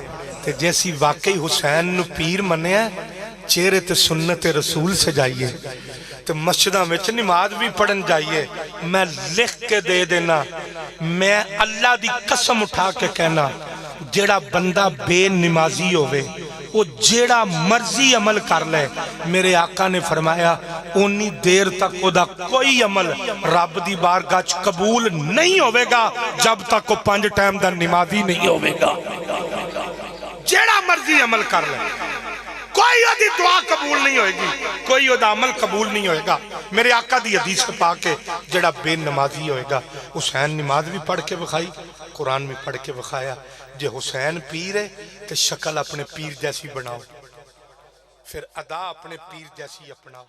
تے جیسی واقعی حسین نو پیر منیا چہرے تے سنت رسول سے جائیے، تو مسجدہ میں نماز بھی پڑھن جائیے۔ میں لکھ کے دے دینا، میں اللہ دی قسم اٹھا کے کہنا، جیڑا بندہ بے نمازی ہوئے وہ جیڑا مرضی عمل کر لے، میرے آقا نے فرمایا اونی دیر تک او دا کوئی عمل رب دی بارگاہ چ قبول نہیں ہوئے گا جب تک وہ 5 ٹائم دا نمازی نہیں ہوئے گا۔ جیڑا مرضی عمل کر لے، کوئی وہ دی دعا قبول نہیں ہوئے گی، کوئی وہ دا عمل قبول نہیں ہوئے گا۔ میرے آقا دی حدیث پاک ہے جڑا بے نمازی ہوئے گا۔ حسین نماز بھی پڑھ کے بخائی، قرآن بھی پڑھ کے بخایا۔ جے حسین پیر ہے تو شکل اپنے پیر جیسی بناؤ، پھر ادا اپنے پیر جیسی اپناؤ۔